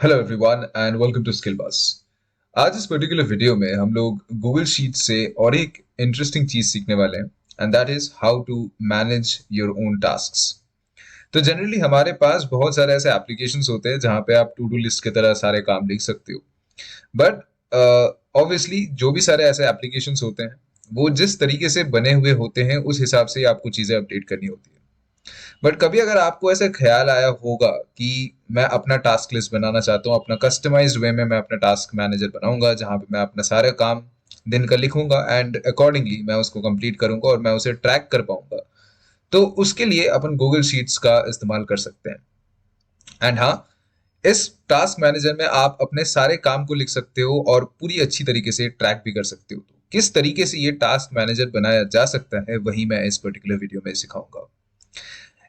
Hello everyone and welcome to skill bus. आज इस particular video में हम लोग गूगल शीट से और एक इंटरेस्टिंग चीज सीखने वाले हैं and that is how to manage your own tasks. तो जनरली हमारे पास बहुत सारे ऐसे एप्लीकेशंस होते हैं जहाँ पे आप टू डू लिस्ट की तरह सारे काम लिख सकते हो। बट ऑब्वियसली जो भी सारे ऐसे एप्लीकेशंस होते हैं वो जिस तरीके से बने हुए होते हैं उस हिसाब से ही आपको चीज़ें अपडेट करनी होती है। बट कभी अगर आपको ऐसा ख्याल आया होगा कि मैं अपना टास्क लिस्ट बनाना चाहता हूँ, अपना कस्टमाइज्ड वे में मैं अपना टास्क मैनेजर बनाऊंगा जहाँ पे मैं अपना सारे काम दिन का लिखूंगा एंड अकॉर्डिंगली मैं उसको कंप्लीट करूंगा और मैं उसे ट्रैक कर पाऊंगा। तो उसके लिए अपन गूगल शीट्स का इस्तेमाल कर सकते हैं। एंड हाँ, इस टास्क मैनेजर में आप अपने सारे काम को लिख सकते हो और पूरी अच्छी तरीके से ट्रैक भी कर सकते हो। तो किस तरीके से ये टास्क मैनेजर बनाया जा सकता है वही मैं इस पर्टिकुलर वीडियो में सिखाऊंगा।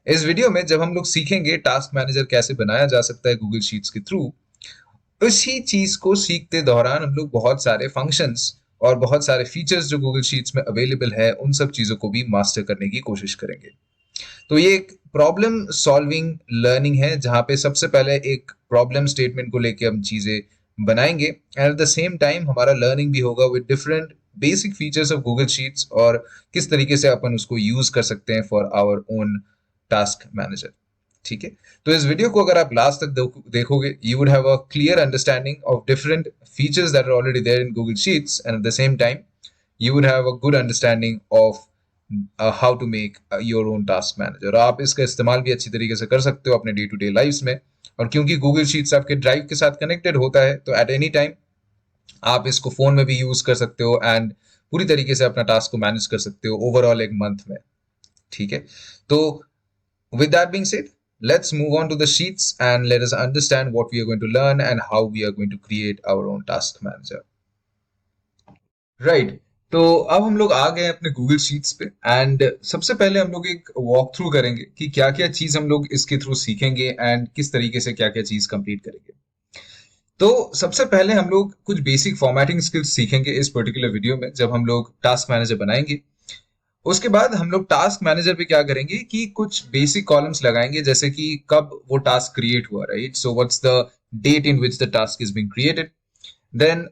इस वीडियो में जब हम लोग सीखेंगे टास्क मैनेजर कैसे बनाया जा सकता है गूगल शीट्स के थ्रू, उसी चीज को सीखते दौरान हम लोग बहुत सारे फंक्शंस और बहुत सारे फीचर्स जो गूगल शीट्स में अवेलेबल है उन सब चीजों को भी मास्टर करने की कोशिश करेंगे। तो ये एक प्रॉब्लम सॉल्विंग लर्निंग है जहाँ पे सबसे पहले एक प्रॉब्लम स्टेटमेंट को लेके हम चीजें बनाएंगे and at the same time हमारा लर्निंग भी होगा with different basic features of Google sheets और किस तरीके से अपन उसको यूज कर सकते हैं for our own task manager. ठीक है, तो इस वीडियो को अगर आप लास्ट तक देखोगे you would have a clear understanding of different features that are already there in Google sheets and at the same time you would have a good understanding of how to make your own task manager। और आप इसका इस्तेमाल भी अच्छी तरीके से कर सकते हो अपने डे टू डे लाइफ में। और क्योंकि गूगल शीट्स आपके ड्राइव के साथ कनेक्टेड होता है तो एट एनी टाइम आप इसको फोन में भी यूज कर सकते हो एंड पूरी तरीके से अपना टास्क को मैनेज कर सकते हो ओवरऑल एक मंथ में। ठीक है, तो with that being said, let's move on to the sheets and let us understand what we are going to learn and how we are going to create our own task manager। Right, तो अब हम लोग आ गए अपने Google sheets पे and सबसे पहले हम लोग एक वॉक थ्रू करेंगे कि क्या क्या चीज हम लोग इसके थ्रू सीखेंगे एंड किस तरीके से क्या क्या चीज कंप्लीट करेंगे। तो सबसे पहले हम लोग कुछ बेसिक फॉर्मेटिंग स्किल्स सीखेंगे इस पर्टिकुलर वीडियो में जब हम लोग टास्क मैनेजर बनाएंगे। उसके बाद हम लोग टास्क मैनेजर पे क्या करेंगे कि कुछ बेसिक कॉलम्स लगाएंगे जैसे कि कब वो टास्क क्रिएट हुआ, right. So what's the date in which the task is being created. Then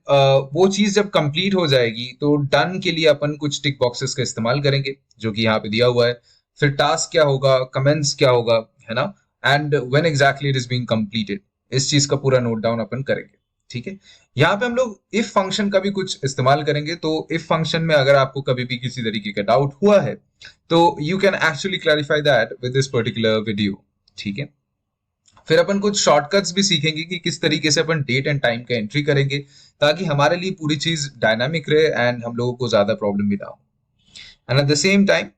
वो चीज जब कंप्लीट हो जाएगी तो डन के लिए अपन कुछ टिक बॉक्सेस का इस्तेमाल करेंगे जो कि यहाँ पे दिया हुआ है। फिर टास्क क्या होगा, कमेंट्स क्या होगा, है ना, and when exactly it is being completed, इस चीज का पूरा नोट डाउन अपन करेंगे। ठीक है, यहाँ पे हम लोग इफ फंक्शन का भी कुछ इस्तेमाल करेंगे। तो इफ फंक्शन में अगर आपको कभी भी किसी तरीके का डाउट हुआ है तो you can actually clarify that with this particular video. ठीक है, फिर अपन कुछ शॉर्टकट्स भी सीखेंगे कि किस तरीके से अपन डेट एंड टाइम का एंट्री करेंगे ताकि हमारे लिए पूरी चीज डायनामिक रहे एंड हम लोगों को ज्यादा प्रॉब्लम भी ना हो। And at the same time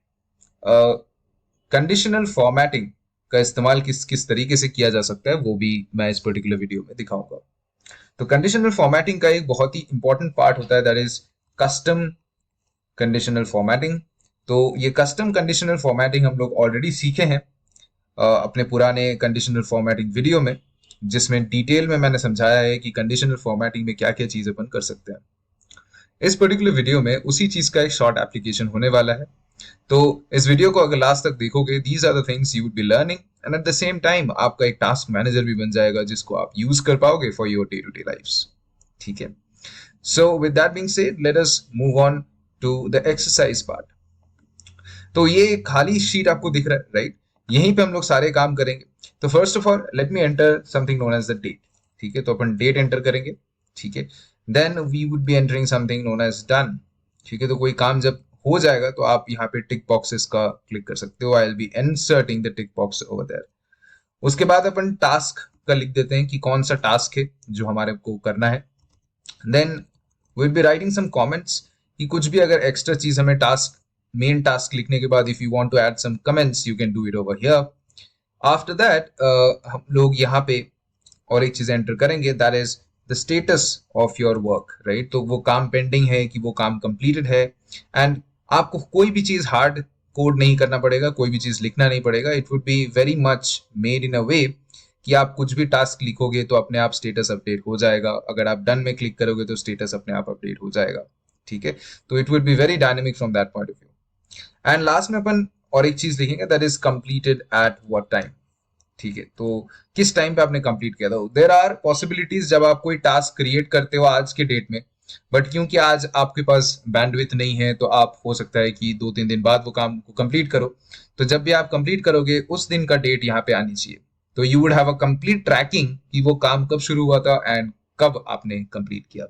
conditional formatting का इस्तेमाल किस किस तरीके से किया जा सकता है वो भी मैं इस पर्टिकुलर वीडियो में दिखाऊंगा। तो कंडीशनल फॉर्मेटिंग का एक बहुत ही इंपॉर्टेंट पार्ट होता है that is custom conditional formatting. तो ये कस्टम कंडीशनल फॉर्मेटिंग हम लोग ऑलरेडी सीखे हैं अपने पुराने कंडीशनल फॉर्मेटिंग वीडियो में, जिसमें डिटेल में मैंने समझाया है कि कंडीशनल फॉर्मेटिंग में क्या क्या चीज अपन कर सकते हैं। इस पर्टिकुलर वीडियो में उसी चीज का एक शॉर्ट एप्लीकेशन होने वाला है। तो इस वीडियो को अगर लास्ट तक देखोगे these are the things you would be learning and at the same time आपका एक टास्क मैनेजर भी बन जाएगा जिसको आप यूज कर पाओगे for your day to day life. ठीक है, so with that being said let us move on to the exercise part. तो ये खाली शीट आपको दिख रहा है, राइट। यहीं पे हम लोग सारे काम करेंगे। तो first of all let me enter something known as the date. ठीक है, तो अपन डेट एंटर करेंगे। ठीक है, then we would be entering something known as done. ठीक है, तो कोई काम जब हो जाएगा तो आप यहाँ पे टिक बॉक्सेस का क्लिक कर सकते हो। I will be inserting the tick box over there. उसके बाद अपन टास्क का लिख देते हैं कि कौन सा टास्क है जो हमारे को करना है। Then will be writing some comments कि कुछ भी अगर एक्स्ट्रा चीज हमें टास्क मेन टास्क लिखने के बाद if you want to add some comments you can do it over here. After that हम लोग यहाँ पे और एक चीज एंटर करेंगे that is the status of your work, right. तो वो काम पेंडिंग है कि वो काम कंप्लीटेड है। एंड आपको कोई भी चीज हार्ड कोड नहीं करना पड़ेगा, कोई भी चीज लिखना नहीं पड़ेगा। It would be very much made in a way कि आप कुछ भी टास्क लिखोगे तो अपने आप स्टेटस अपडेट हो जाएगा। अगर आप डन में क्लिक करोगे तो स्टेटस अपने आप अपडेट हो जाएगा। ठीक है, तो it would be very dynamic from that point of view. And last में अपन और एक चीज लिखेंगे that is completed at what time. ठीक है, तो किस टाइम पे आपने कंप्लीट किया था। देर आर पॉसिबिलिटीज जब आप कोई टास्क क्रिएट करते हो आज के डेट में, बट क्योंकि आज आपके पास बैंडविड्थ नहीं है तो आप हो सकता है कि 2-3 दिन बाद वो काम को कंप्लीट करो। तो जब भी आप कंप्लीट करोगे उस दिन का डेट यहाँ पे आनी चाहिए, तो you would have a complete tracking कि वो काम कब शुरू हुआ था एंड कब आपने कंप्लीट किया।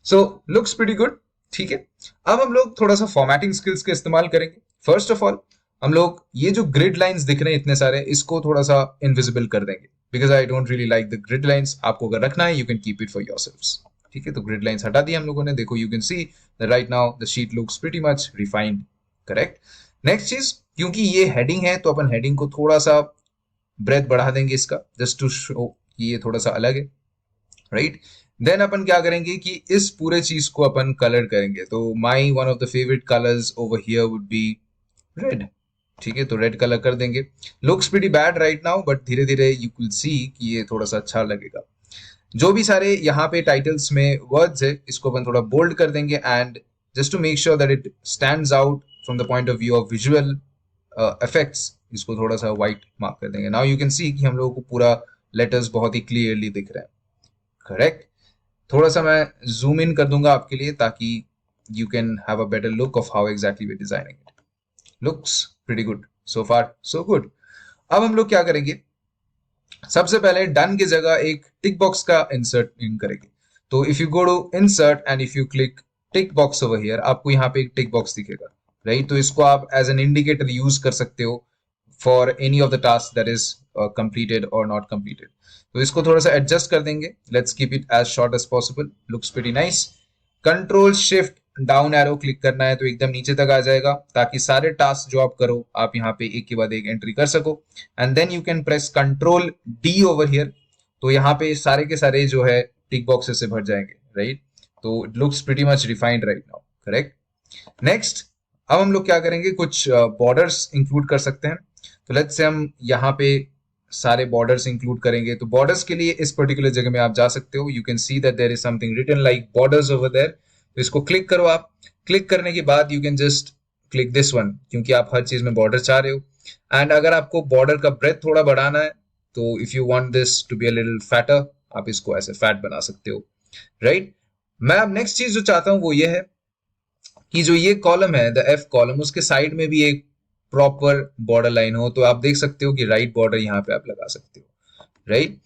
सो लुक्स प्रीटी गुड। ठीक है, अब हम लोग थोड़ा सा फॉर्मेटिंग स्किल्स का इस्तेमाल करेंगे। फर्स्ट ऑफ ऑल हम लोग ये जो ग्रिड लाइंस दिख रहे हैं इतने सारे, इसको थोड़ा सा इनविजिबल कर देंगे, because I don't really like the grid lines. आपको अगर रखना है you can keep it for yourselves. ठीक है, तो ग्रिड लाइंस हटा दी हम लोगों ने। देखो you can C right now the sheet looks pretty much refined. Correct. Next चीज, क्योंकि ये हेडिंग है तो अपन हेडिंग को थोड़ा सा ब्रेथ बढ़ा देंगे इसका, जस्ट टू शो कि ये थोड़ा सा अलग है। राइट। देन अपन क्या करेंगे कि इस पूरे चीज को अपन कलर करेंगे। तो my one of the favourite colours over here would be red. ठीक है, तो रेड कलर कर देंगे। Looks pretty bad right now, but धीरे धीरे यू विल सी कि ये थोड़ा सा अच्छा लगेगा। जो भी सारे यहाँ पे टाइटल्स में वर्ड्स है इसको अपन थोड़ा बोल्ड कर देंगे, and just to make sure that it stands out from the point of view of visual effects, इसको थोड़ा सा व्हाइट मार्क कर देंगे। नाउ यू कैन सी कि हम लोगों को पूरा लेटर्स बहुत ही क्लियरली दिख रहे हैं। करेक्ट। थोड़ा सा मैं जूम इन कर दूंगा आपके लिए ताकि you can have a better look of how exactly we designing it. Looks pretty good, so far so good. अब हम लोग क्या करेंगे, सबसे पहले डन की जगह एक टिक बॉक्स का इंसर्ट इन करेंगे। तो if you go to insert and if you click tick box over here, आपको यहाँ पे एक टिक बॉक्स दिखेगा। राइट, तो इसको आप एज एन इंडिकेटर यूज कर सकते हो for any of the task that is completed और नॉट कंप्लीटेड। तो इसको थोड़ा सा एडजस्ट कर देंगे। Let's keep it as short as possible. Looks pretty nice. Control shift down arrow click करना है तो एकदम नीचे तक आ जाएगा, ताकि सारे टास्क जो आप करो आप यहाँ पे एक के बाद एक एंट्री कर सको। And then you can press control D over here, तो यहाँ पे सारे के सारे जो है टिक बॉक्सेस से भर जाएंगे। राइट, तो it looks pretty much refined right now. Correct. Next, अब हम लोग क्या करेंगे, कुछ बॉर्डर्स इंक्लूड कर सकते हैं। तो लेट्स से हम यहाँ पे सारे बॉर्डर्स इंक्लूड करेंगे। तो बॉर्डर्स के लिए इस पर्टिकुलर जगह में आप जा सकते हो। You can see that there is something written like borders over there. तो इसको क्लिक करो आप। क्लिक करने के बाद you can just click this one, क्योंकि आप हर चीज में बॉर्डर चाह रहे हो। एंड अगर आपको बॉर्डर का ब्रेथ थोड़ा बढ़ाना है तो if you want this to be a little fatter, आप इसको ऐसे फैट बना सकते हो। राइट। मैं अब नेक्स्ट चीज जो चाहता हूं वो ये है कि जो ये कॉलम है द एफ कॉलम, उसके साइड में भी एक प्रॉपर बॉर्डर लाइन हो। तो आप देख सकते हो कि राइट बॉर्डर यहाँ पे आप लगा सकते हो। राइट,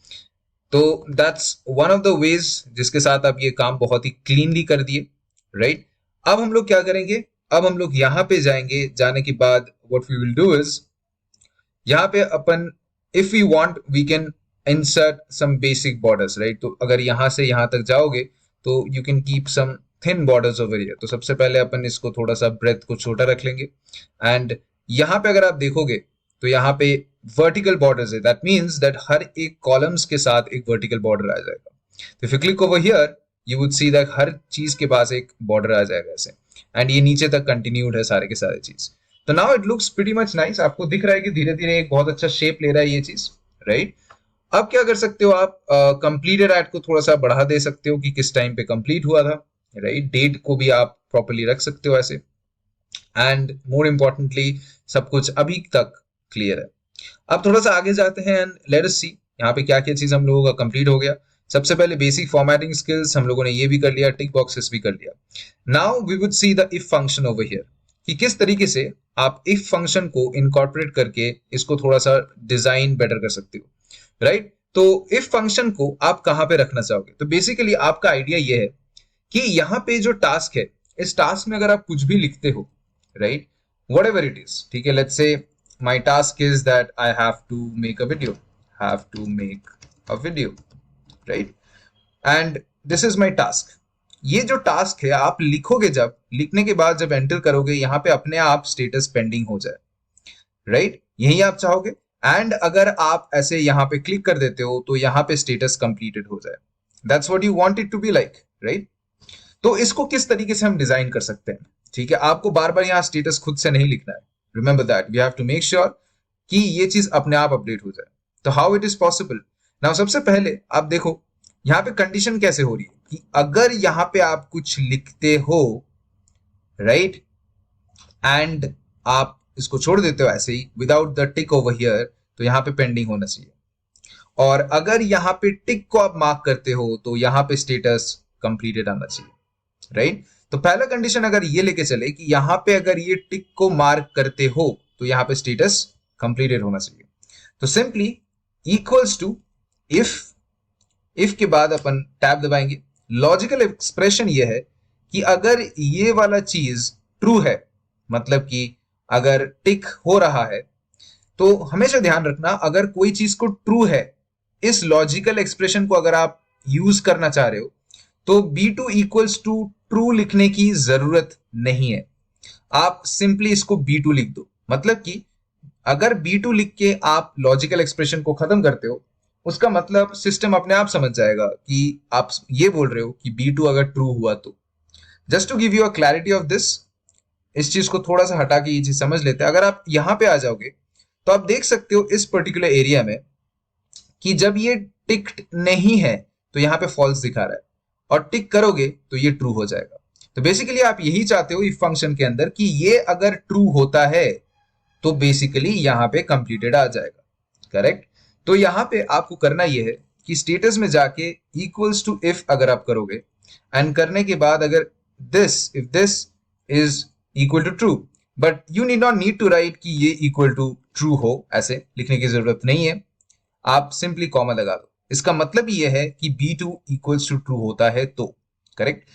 तो that's one of the ways जिसके साथ आप ये काम बहुत ही क्लीनली कर दिए। राइट, अब हम लोग क्या करेंगे, अब हम लोग यहाँ पे जाएंगे। जाने के बाद what we will do is, यहाँ पे अपन if we want we can insert some basic borders. Right, तो अगर यहाँ से यहाँ तक जाओगे तो you can keep some thin borders over here. तो सबसे पहले अपन इसको थोड़ा सा ब्रेथ को छोटा रख लेंगे। एंड यहाँ पे अगर आप देखोगे तो यहाँ पे वर्टिकल बॉर्डर्स है, दैट मीन्स दैट हर एक कॉलम्स के साथ एक वर्टिकल बॉर्डर आ जाएगा। तो if you click over here you would see that हर चीज के पास एक बॉर्डर आ जाएगा ऐसे, एंड ये नीचे तक कंटिन्यूड है सारे के सारे चीज। तो now it looks pretty much nice. आपको दिख रहा है कि धीरे धीरे एक बहुत अच्छा शेप ले रहा है ये चीज। राइट, अब क्या कर सकते हो आप, कंप्लीटेड एट को थोड़ा सा बढ़ा दे सकते हो कि किस टाइम पे कंप्लीट हुआ था। राइट, डेट को भी आप प्रॉपर्ली रख सकते हो ऐसे। एंड मोर इम्पोर्टेंटली सब कुछ अभी तक क्लियर है। अब थोड़ा सा आगे जाते हैं एंड लेट अस सी यहाँ पे क्या क्या चीज हम लोगों का कंप्लीट हो गया। सबसे पहले बेसिक फॉर्मेटिंग स्किल्स हम लोगों ने ये भी कर लिया, टिक बॉक्सेस भी कर लिया। Now we would see the if function over here, कि किस तरीके से आप इफ फंक्शन को इनकॉर्पोरेट करके इसको थोड़ा सा डिजाइन बेटर कर सकते हो। राइट, तो इफ फंक्शन को आप कहाँ पे रखना चाहोगे। तो बेसिकली आपका आइडिया ये है कि यहाँ पे जो टास्क है इस टास्क में अगर आप कुछ भी लिखते हो, right, what ever it is, ठीक है, let's say my task is that I have to make a video, right, and this is my task. ये जो टास्क है आप लिखोगे, जब लिखने के बाद जब एंटर करोगे यहाँ पे अपने आप स्टेटस पेंडिंग हो जाए। राइट, यही आप चाहोगे। एंड अगर आप ऐसे यहाँ पे क्लिक कर देते हो तो यहाँ पे स्टेटस कंप्लीटेड हो जाए। That's what you want it to be like. Right, तो इसको किस तरीके से हम डिजाइन कर सकते हैं। ठीक है, आपको बार बार यहाँ स्टेटस खुद से नहीं लिखना है। Remember that we have to make sure कि ये चीज अपने आप अपडेट हो जाए। तो how it is possible, now सबसे पहले आप देखो यहाँ पे कंडीशन कैसे हो रही है कि अगर यहाँ पे आप कुछ लिखते हो, राइट, एंड आप इसको छोड़ देते हो ऐसे ही without the tick over here, तो यहाँ पे पेंडिंग होना चाहिए। और अगर यहाँ पे टिक को आप मार्क करते हो तो यहाँ पे स्टेटस कंप्लीटेड आना चाहिए, राइट। तो पहला कंडीशन अगर ये लेके चले कि यहाँ पे अगर ये टिक को मार्क करते हो तो यहाँ पे स्टेटस कंप्लीटेड होना चाहिए। तो सिंपली इक्वल्स टू इफ के बाद अपन टैब दबाएंगे। लॉजिकल एक्सप्रेशन ये है कि अगर ये वाला चीज ट्रू है, मतलब कि अगर टिक हो रहा है, तो हमेशा ध्यान रखना अगर कोई चीज को ट्रू है, इस लॉजिकल एक्सप्रेशन को अगर आप यूज करना चाह रहे हो तो B2 इक्वल्स टू ट्रू लिखने की जरूरत नहीं है। आप सिंपली इसको B2 लिख दो। मतलब कि अगर B2 लिख के आप लॉजिकल एक्सप्रेशन को खत्म करते हो, उसका मतलब सिस्टम अपने आप समझ जाएगा कि आप ये बोल रहे हो कि B2 अगर ट्रू हुआ तो। Just to give you a clarity of this, इस चीज को थोड़ा सा हटा के ये चीज समझ लेते हैं। अगर आप यहां पे आ जाओगे तो आप देख सकते हो इस पर्टिकुलर एरिया में कि जब ये टिक्ड नहीं है तो यहाँ पे फॉल्स दिखा रहा है, और टिक करोगे तो ये ट्रू हो जाएगा। तो बेसिकली आप यही चाहते हो इफ फंक्शन के अंदर कि ये अगर ट्रू होता है तो बेसिकली यहाँ पे कंप्लीटेड आ जाएगा, करेक्ट। तो यहाँ पे आपको करना ये है कि स्टेटस में जाके इक्वल्स टू इफ अगर आप करोगे, एंड करने के बाद अगर if this is equal to true, but you need to write कि ये इक्वल टू ट्रू हो, ऐसे लिखने की जरूरत नहीं है। आप सिंपली कॉमा लगा दो। इसका मतलब ये है कि B2 इक्वल्स टू ट्रू होता है तो, करेक्ट।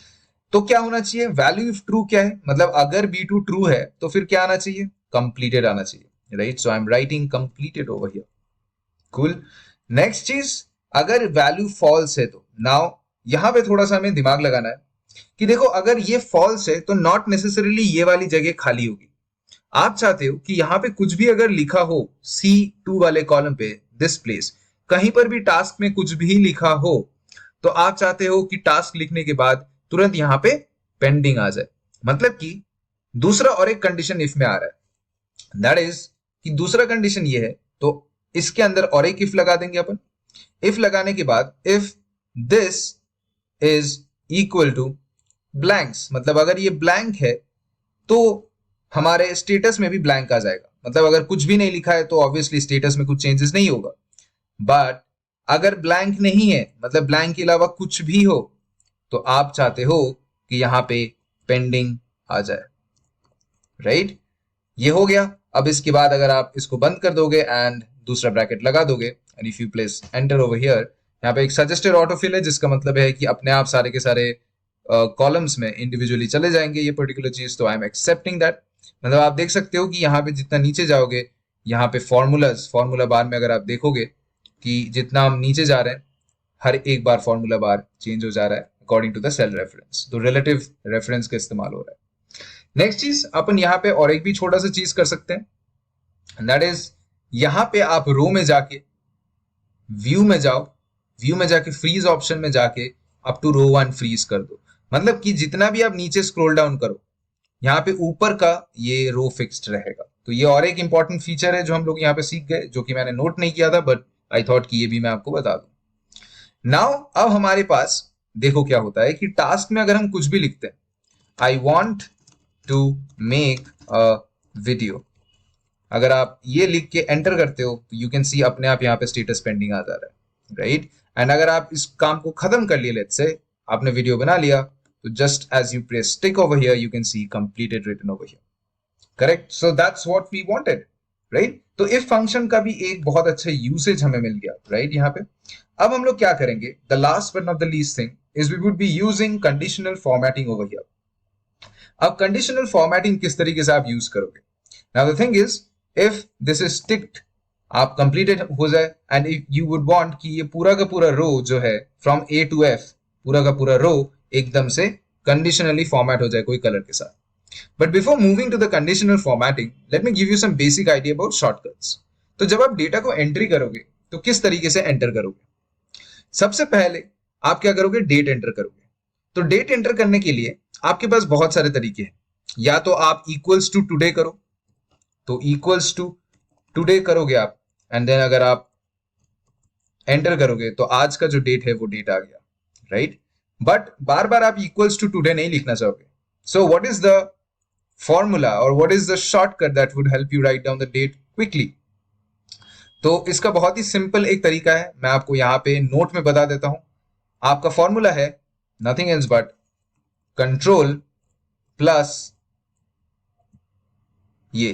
तो क्या होना चाहिए, वैल्यू इफ ट्रू क्या है, मतलब अगर B2 ट्रू है तो फिर क्या आना चाहिए, कंप्लीटेड आना चाहिए, right. So I am writing completed over here. Cool. Next चीज, अगर वैल्यू फॉल्स है तो नाउ यहां पे थोड़ा सा हमें दिमाग लगाना है कि देखो अगर ये फॉल्स है तो नॉट नेसेसरीली ये वाली जगह खाली होगी। आप चाहते हो कि यहां पे कुछ भी अगर लिखा हो C2 वाले कॉलम पे, दिस प्लेस, कहीं पर भी टास्क में कुछ भी लिखा हो तो आप चाहते हो कि टास्क लिखने के बाद तुरंत यहां पे पेंडिंग आ जाए। मतलब कि दूसरा और एक कंडीशन इफ में आ रहा है, दैट इज कि दूसरा कंडीशन ये है तो इसके अंदर और एक इफ लगा देंगे अपन। इफ लगाने के बाद if this is equal to blanks, मतलब अगर ये ब्लैंक है तो हमारे स्टेटस में भी ब्लैंक आ जाएगा। मतलब अगर कुछ भी नहीं लिखा है तो ऑब्वियसली स्टेटस में कुछ चेंजेस नहीं होगा। बट अगर ब्लैंक नहीं है, मतलब ब्लैंक के अलावा कुछ भी हो, तो आप चाहते हो कि यहां पे पेंडिंग आ जाए, राइट। ये हो गया। अब इसके बाद अगर आप इसको बंद कर दोगे एंड दूसरा ब्रैकेट लगा दोगे and if you place enter over here, यहाँ पे एक सजेस्टेड ऑटोफिल है जिसका मतलब है कि अपने आप सारे के सारे कॉलम्स में इंडिविजुअली चले जाएंगे ये पर्टिकुलर चीज। तो आई एम एक्सेप्टिंग दैट। मतलब आप देख सकते हो कि यहाँ पे जितना नीचे जाओगे, यहाँ पे फॉर्मूला बार में अगर आप देखोगे कि जितना हम नीचे जा रहे हैं हर एक बार फॉर्मूला बार चेंज हो जा रहा है according to the cell reference. तो रिलेटिव रेफरेंस का इस्तेमाल हो रहा है। नेक्स्ट चीज अपन यहाँ पे और एक भी छोटा सा चीज कर सकते हैं, दैट इज यहाँ पे आप रो में जाके व्यू में जाओ, व्यू में जाके फ्रीज ऑप्शन में जाके अप टू रो 1 फ्रीज कर दो। मतलब कि जितना भी आप नीचे स्क्रॉल डाउन करो, यहाँ पे ऊपर का ये रो फिक्स्ड रहेगा। तो ये और एक इंपॉर्टेंट फीचर है जो हम लोग यहाँ पे सीख गए, जो कि मैंने नोट नहीं किया था, बट आई थॉट कि ये भी मैं आपको बता दूं। नाउ अब हमारे पास देखो क्या होता है कि टास्क में अगर हम कुछ भी लिखते हैं, I want to make a video, अगर आप ये लिख के एंटर करते हो तो यू कैन सी अपने आप यहाँ पे स्टेटस पेंडिंग आ जा रहा है, राइट। एंड अगर आप इस काम को खत्म कर लिए, लेट्स से आपने वीडियो बना लिया, तो just as you press tick over here you can see completed written over here, correct. So that's what we wanted, right. तो इफ फंक्शन का भी एक बहुत अच्छा यूसेज हमें मिल गया, राइट, यहाँ पे। अब हम लोग क्या करेंगे, the last but not the least thing is we would be using conditional formatting over here. अब कंडीशनल फॉर्मेटिंग किस तरीके से आप यूज करोगे, now the thing is if this is ticked, आप कंप्लीटेड हो जाए, and if you would want कि ये पूरा का पूरा रो जो है फ्रॉम ए टू एफ, पूरा का पूरा रो एकदम से कंडीशनली फॉर्मेट हो जाए कोई कलर के साथ। But before moving to the conditional formatting, let me give you some basic idea about shortcuts. तो जब आप डेटा को एंट्री करोगे तो किस तरीके से एंटर करोगे, सबसे पहले आप क्या करोगे, डेट एंटर करोगे। तो डेट एंटर करने के लिए आपके पास बहुत सारे तरीके हैं। या तो आप इक्वल्स टू टुडे करो, तो इक्वल्स टू टुडे करोगे आप, एंड देन अगर आप एंटर करोगे तो आज का जो डेट है वो डेट आ गया, राइट। बट बार बार आप इक्वल्स टू टुडे नहीं लिखना चाहोगे। So what is the formula और what is the shortcut that would help you write down the date quickly. तो इसका बहुत ही सिंपल एक तरीका है, मैं आपको यहाँ पे नोट में बता देता हूं। आपका फॉर्मूला है nothing else but control plus ये,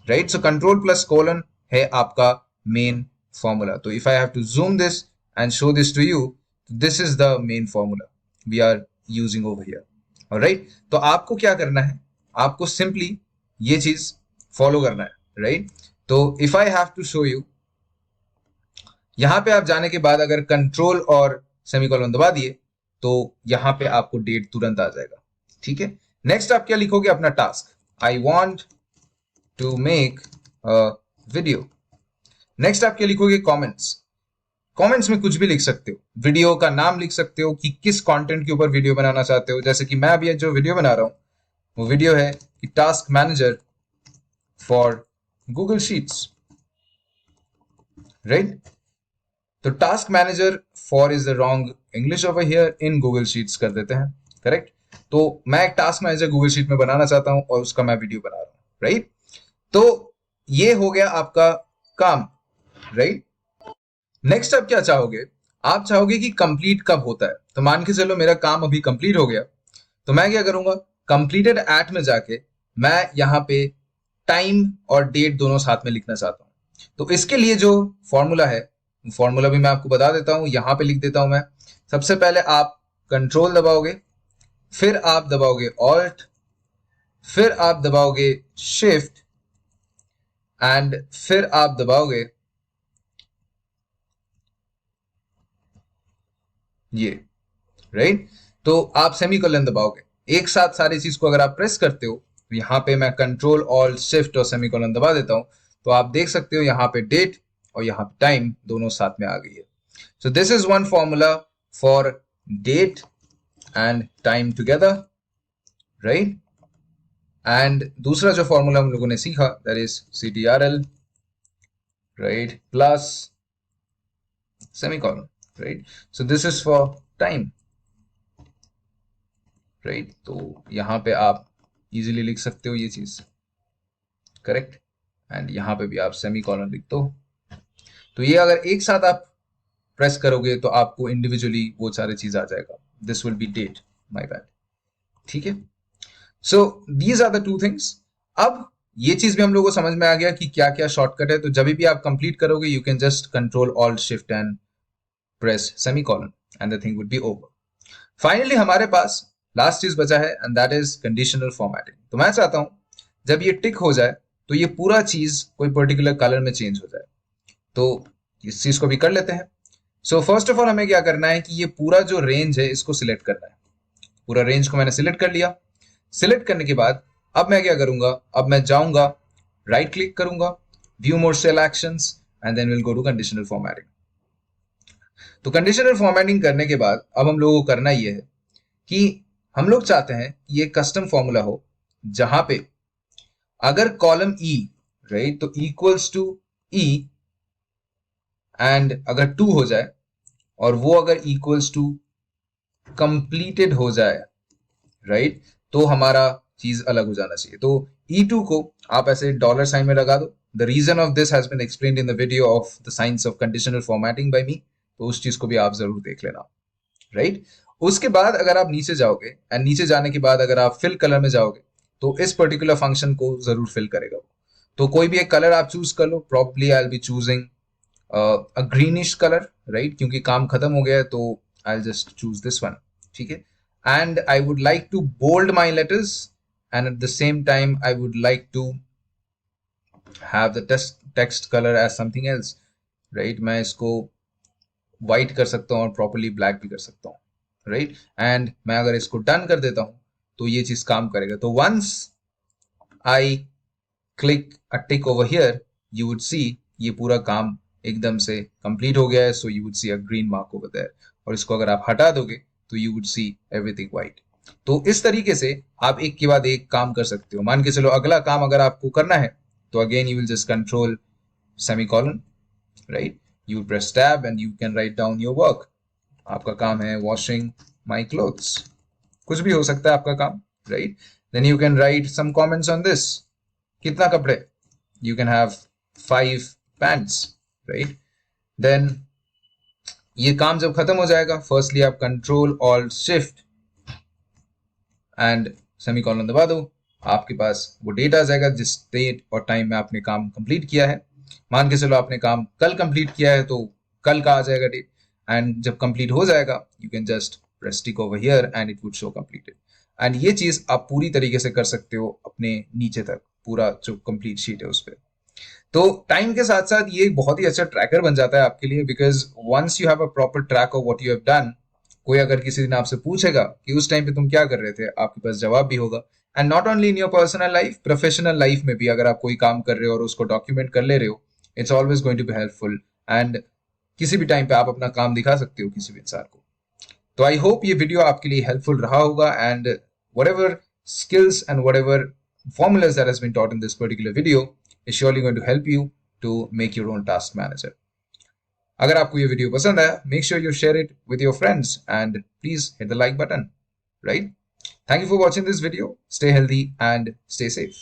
right. So control plus colon है आपका मेन फॉर्मूला। तो if I have to zoom this and show this to you, this is the main formula we are using over here, alright. तो आपको क्या करना है, आपको सिंपली ये चीज फॉलो करना है, राइट। तो if I have to show you, यहां पे आप जाने के बाद अगर कंट्रोल और सेमीकोलन दबा दिए तो यहां पे आपको डेट तुरंत आ जाएगा, ठीक है। नेक्स्ट आप क्या लिखोगे, अपना task, I want to make a video. Next आप क्या लिखोगे, कमेंट्स। कमेंट्स में कुछ भी लिख सकते हो, वीडियो का नाम लिख सकते हो कि किस कंटेंट के ऊपर वीडियो बनाना चाहते हो। जैसे कि मैं अभी जो वीडियो बना रहा हूं वो वीडियो है कि task manager for Google Sheets, right. तो task manager for is the wrong English over here, in Google Sheets कर देते हैं, करेक्ट। तो मैं एक टास्क मैनेजर गूगल शीट में बनाना चाहता हूं और उसका मैं वीडियो बना रहा हूं, राइट। तो ये हो गया आपका काम, राइट। नेक्स्ट आप क्या चाहोगे, आप चाहोगे कि कंप्लीट कब होता है। तो मान के चलो मेरा काम अभी कंप्लीट हो गया, तो मैं क्या करूंगा, कंप्लीटेड एट में जाके मैं यहाँ पे टाइम और डेट दोनों साथ में लिखना चाहता हूँ। तो इसके लिए जो फॉर्मूला है, फॉर्मूला भी मैं आपको बता देता हूँ, यहाँ पे लिख देता हूं मैं। सबसे पहले आप कंट्रोल दबाओगे, फिर आप दबाओगे ऑल्ट, फिर आप दबाओगे शिफ्ट एंड फिर आप दबाओगे ये, राइट। तो आप सेमीकोलन दबाओगे, एक साथ सारी चीज को अगर आप प्रेस करते हो, तो यहां पे मैं कंट्रोल ऑल्ट शिफ्ट और सेमीकोलन दबा देता हूं, तो आप देख सकते हो यहाँ पे डेट और यहाँ पे टाइम दोनों साथ में आ गई है। So this is one formula for date and time together, right. एंड दूसरा जो फॉर्मूला हम लोगों ने सीखा, that is CTRL, right, plus semicolon, right. So this is for time, right. तो यहां पे आप इजीली लिख सकते हो ये चीज, करेक्ट। एंड यहां पे भी आप सेमीकोलन लिख दो। तो ये अगर एक साथ आप प्रेस करोगे तो आपको इंडिविजुअली वो सारे चीज आ जाएगा। This will be date, my bad, ठीक है। So these are the two things. अब ये चीज भी हम लोगों को समझ में आ गया कि क्या क्या शॉर्टकट है। तो जब भी आप कंप्लीट करोगे, you can just control alt shift and press semicolon and the thing would be over. Finally हमारे पास लास्ट चीज बचा है and that is conditional formatting. तो मैं चाहता हूं जब ये टिक हो जाए तो ये पूरा चीज कोई पर्टिकुलर कलर में चेंज हो जाए। तो इस चीज को भी कर लेते हैं। सो फर्स्ट ऑफ ऑल हमें क्या करना है कि ये पूरा जो रेंज है इसको सिलेक्ट करना है। पूरा रेंज को मैंने सिलेक्ट कर लिया। सिलेक्ट करने के बाद अब मैं क्या करूंगा, अब मैं जाऊंगा, राइट क्लिक करूंगा, view more cell actions and then will go to conditional formatting. तो कंडीशनल फॉर्मेटिंग करने के बाद अब हम लोगों को करना ये है कि हम लोग चाहते हैं कि ये कस्टम फॉर्मूला हो जहां पे अगर कॉलम ई, राइट, तो इक्वल्स टू ई एंड अगर 2 हो जाए और वो अगर इक्वल्स टू कंप्लीटेड हो जाए, राइट, तो हमारा चीज अलग हो जाना चाहिए। तो E2 को आप ऐसे डॉलर साइन में लगा दो। The reason of this has been explained in the video of the science of conditional formatting by me, तो उस चीज को भी आप जरूर देख लेना, राइट। उसके बाद अगर आप नीचे जाओगे एंड नीचे जाने के बाद अगर आप फिल कलर में जाओगे तो इस पर्टिकुलर फंक्शन को जरूर फिल करेगा वो। तो कोई भी एक कलर आप चूज कर लो, probably I will be choosing a greenish colour, right, क्योंकि काम खत्म हो गया है तो I will just choose this one, ठीक है। And I would like to bold my letters and at the same time I would like to have the text colour as something else, right. मैं इसको white कर सकता हूँ और properly black भी कर सकता हूँ, राइट। एंड मैं अगर इसको डन कर देता हूँ तो ये चीज काम करेगा। तो once I click a tick over here, you would see ये पूरा काम एकदम से कंप्लीट हो गया है। So you would see a green mark over there, और इसको अगर आप हटा दोगे तो you would see everything white. तो इस तरीके से आप एक के बाद एक काम कर सकते हो। मान के चलो अगला काम अगर आपको करना है तो again you will just control semicolon, right, you press tab and you can write down your work. आपका काम है washing my clothes, कुछ भी हो सकता है आपका काम, right? Then you can write some comments on this. कितना कपड़े? You can have 5 pants, right. देन ये काम जब खत्म हो जाएगा, फर्स्टली आप control alt shift and semicolon दबा दो, आपके पास वो डेट आ जाएगा जिस डेट और टाइम में आपने काम कंप्लीट किया है। मान के चलो आपने काम कल कंप्लीट किया है तो कल का आ जाएगा डेट, एंड जब कंप्लीट हो जाएगा you can just press tick over here and it would show completed. And ये चीज आप पूरी तरीके से कर सकते हो अपने नीचे तक, पूरा जो कंप्लीट शीट है उस पर। तो टाइम के साथ साथ ये बहुत ही अच्छा ट्रैकर बन जाता है आपके लिए, because once you have a proper track of what you have done, कोई अगर किसी दिन आपसे पूछेगा कि उस टाइम पे तुम क्या कर रहे थे, आपके पास जवाब भी होगा। And not only in your personal life, professional life में भी अगर आप कोई काम कर रहे हो और उसको डॉक्यूमेंट कर ले रहे हो, it's always going to be helpful. And किसी भी टाइम पे आप अपना काम दिखा सकते हो किसी भी इंसान को। तो आई होप ये वीडियो आपके लिए हेल्पफुल रहा होगा, and whatever skills and whatever formulas that has been taught in this particular video is surely going to help you to make your own task manager. अगर आपको ये वीडियो पसंद आया, make sure you share it with your friends and please hit the like button, right? Thank you for watching this video. Stay healthy and stay safe.